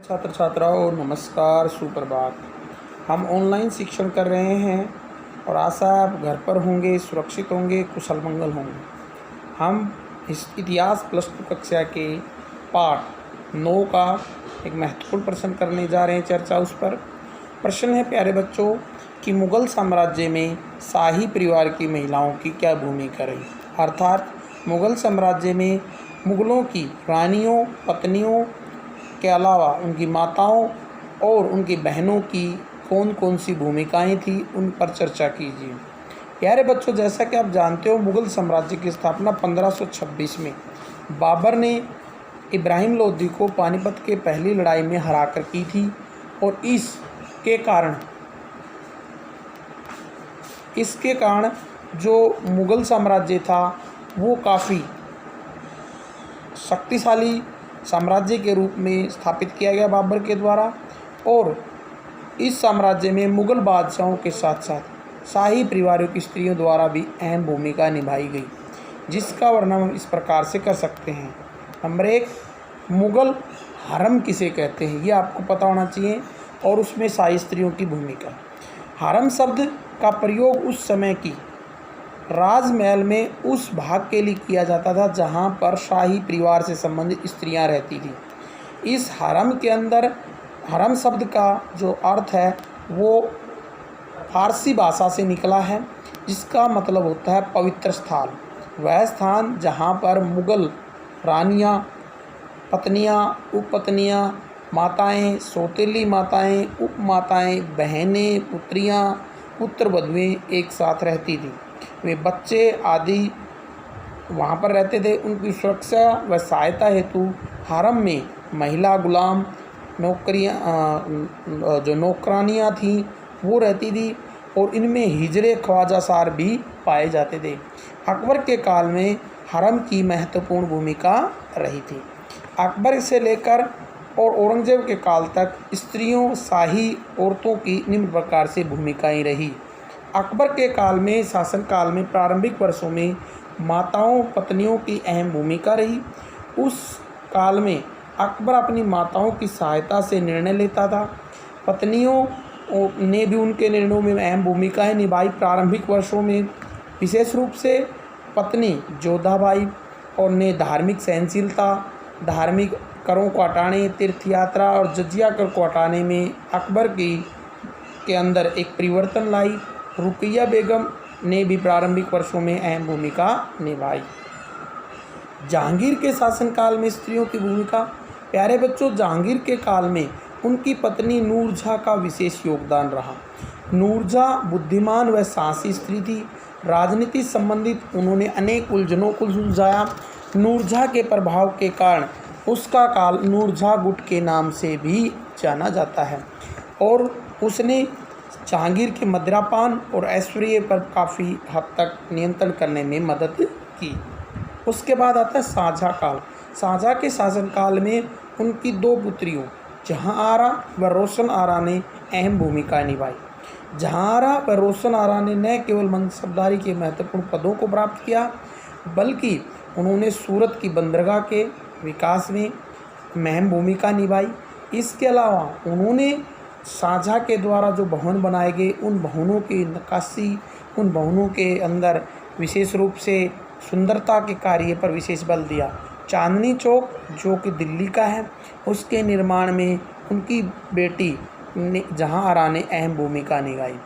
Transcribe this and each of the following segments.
छात्र छात्राओं नमस्कार, सुप्रभात। हम ऑनलाइन शिक्षण कर रहे हैं और आशा है आप घर पर होंगे, सुरक्षित होंगे, कुशल मंगल होंगे। हम इस इतिहास +2 कक्षा के पाठ 9 का एक महत्वपूर्ण प्रश्न करने जा रहे हैं। चर्चा उस पर प्रश्न है, प्यारे बच्चों, कि मुग़ल साम्राज्य में शाही परिवार की महिलाओं की क्या भूमिका रही। अर्थात मुग़ल साम्राज्य में मुग़लों की रानियों, पत्नियों के अलावा उनकी माताओं और उनकी बहनों की कौन कौन सी भूमिकाएं थी, उन पर चर्चा कीजिए। प्यारे बच्चों, जैसा कि आप जानते हो, मुग़ल साम्राज्य की स्थापना 1526 में बाबर ने इब्राहिम लोदी को पानीपत के पहली लड़ाई में हराकर की थी और इसके कारण जो मुग़ल साम्राज्य था वो काफ़ी शक्तिशाली साम्राज्य के रूप में स्थापित किया गया बाबर के द्वारा। और इस साम्राज्य में मुग़ल बादशाहों के साथ साथ शाही परिवारों की स्त्रियों द्वारा भी अहम भूमिका निभाई गई, जिसका वर्णन हम इस प्रकार से कर सकते हैं। नंबर 1, मुग़ल हरम किसे कहते हैं, ये आपको पता होना चाहिए, और उसमें शाही स्त्रियों की भूमिका। हरम शब्द का प्रयोग उस समय की राजमहल में उस भाग के लिए किया जाता था जहां पर शाही परिवार से संबंधित स्त्रियां रहती थी। इस हरम के अंदर हरम शब्द का जो अर्थ है वो फारसी भाषा से निकला है, जिसका मतलब होता है पवित्र स्थान। वह स्थान जहां पर मुग़ल रानियां, पत्नियां, उपपत्नियां, माताएं, सौतेली माताएं, उपमाताएं, बहनें, पुत्रियां, पुत्र वधुएं एक साथ रहती थी। वे बच्चे आदि वहाँ पर रहते थे। उनकी सुरक्षा व सहायता हेतु हरम में महिला गुलाम, जो नौकरानियाँ थीं वो रहती थी, और इनमें हिजरे ख्वाजा सार भी पाए जाते थे। अकबर के काल में हरम की महत्वपूर्ण भूमिका रही थी। अकबर से लेकर और औरंगजेब के काल तक स्त्रियों, शाही औरतों की निम्न प्रकार से भूमिकाएं रही। अकबर के काल में, शासनकाल में प्रारंभिक वर्षों में माताओं, पत्नियों की अहम भूमिका रही। उस काल में अकबर अपनी माताओं की सहायता से निर्णय लेता था। पत्नियों ने भी उनके निर्णयों में अहम भूमिकाएं निभाई। प्रारंभिक वर्षों में विशेष रूप से पत्नी जोधाबाई और ने धार्मिक सहनशीलता, धार्मिक करों को हटाने, तीर्थ यात्रा और जजिया कर को हटाने में अकबर के अंदर एक परिवर्तन लाई। रुकैया बेगम ने भी प्रारंभिक वर्षों में अहम भूमिका निभाई। जहांगीर के शासनकाल में स्त्रियों की भूमिका। प्यारे बच्चों, जहांगीर के काल में उनकी पत्नी नूरजहाँ का विशेष योगदान रहा। नूरजहाँ बुद्धिमान व साहसी स्त्री थी। राजनीति संबंधित उन्होंने अनेक उलझनों को सुलझाया। नूरजहाँ के प्रभाव के कारण उसका काल नूरजहाँ गुट के नाम से भी जाना जाता है, और उसने जहांगीर के मदिरापान और ऐश्वर्य पर काफ़ी हद तक नियंत्रण करने में मदद की। उसके बाद आता है शाहजहाँ काल। शाहजहाँ के शासनकाल में उनकी 2 पुत्रियों जहाँ आरा व रोशन आरा ने अहम भूमिका निभाई। जहाँ आरा व रोशन आरा ने न केवल मनसबदारी के महत्वपूर्ण पदों को प्राप्त किया, बल्कि उन्होंने सूरत की बंदरगाह के विकास में अहम भूमिका निभाई। इसके अलावा उन्होंने शाहजहाँ के द्वारा जो भवन बनाए गए, उन भवनों की नक्काशी, उन भवनों के अंदर विशेष रूप से सुंदरता के कार्य पर विशेष बल दिया। चांदनी चौक, जो कि दिल्ली का है, उसके निर्माण में उनकी बेटी जहाँ आरा ने अहम भूमिका निभाई।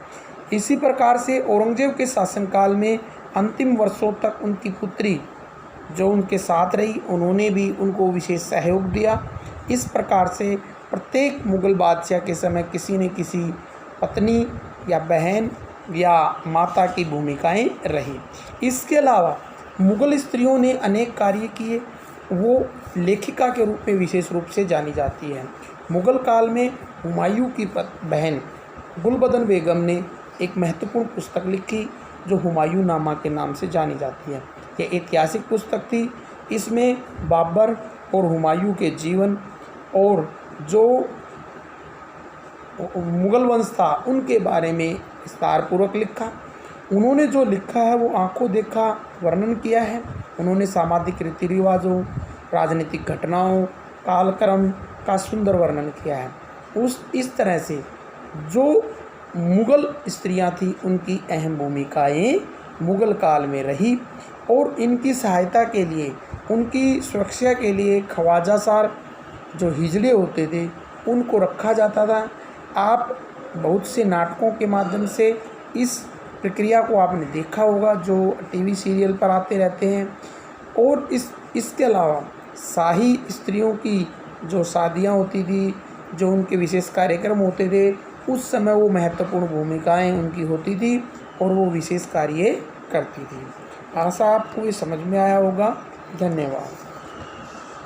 इसी प्रकार से औरंगजेब के शासनकाल में अंतिम वर्षों तक उनकी पुत्री जो उनके साथ रही, उन्होंने भी उनको विशेष सहयोग दिया। इस प्रकार से प्रत्येक मुग़ल बादशाह के समय किसी न किसी पत्नी या बहन या माता की भूमिकाएं रही। इसके अलावा मुग़ल स्त्रियों ने अनेक कार्य किए। वो लेखिका के रूप में विशेष रूप से जानी जाती है। मुग़ल काल में हुमायूं की बहन गुलबदन बेगम ने एक महत्वपूर्ण पुस्तक लिखी, जो हुमायूं नामा के नाम से जानी जाती है। यह ऐतिहासिक पुस्तक थी। इसमें बाबर और हुमायूं के जीवन और जो मुग़ल वंश था उनके बारे में विस्तारपूर्वक लिखा। उन्होंने जो लिखा है वो आंखों देखा वर्णन किया है। उन्होंने सामाजिक रीति रिवाजों, राजनीतिक घटनाओं, कालक्रम का सुंदर वर्णन किया है। इस तरह से जो मुग़ल स्त्रियां थी उनकी अहम भूमिकाएं मुग़ल काल में रही और इनकी सहायता के लिए, उनकी सुरक्षा के लिए ख्वाजासार जो हिजड़े होते थे उनको रखा जाता था। आप बहुत से नाटकों के माध्यम से इस प्रक्रिया को आपने देखा होगा जो टीवी सीरियल पर आते रहते हैं। और इसके अलावा शाही स्त्रियों की जो शादियां होती थी, जो उनके विशेष कार्यक्रम होते थे, उस समय वो महत्वपूर्ण भूमिकाएं उनकी होती थी और वो विशेष कार्य करती थी। आशा आपको ये समझ में आया होगा। धन्यवाद।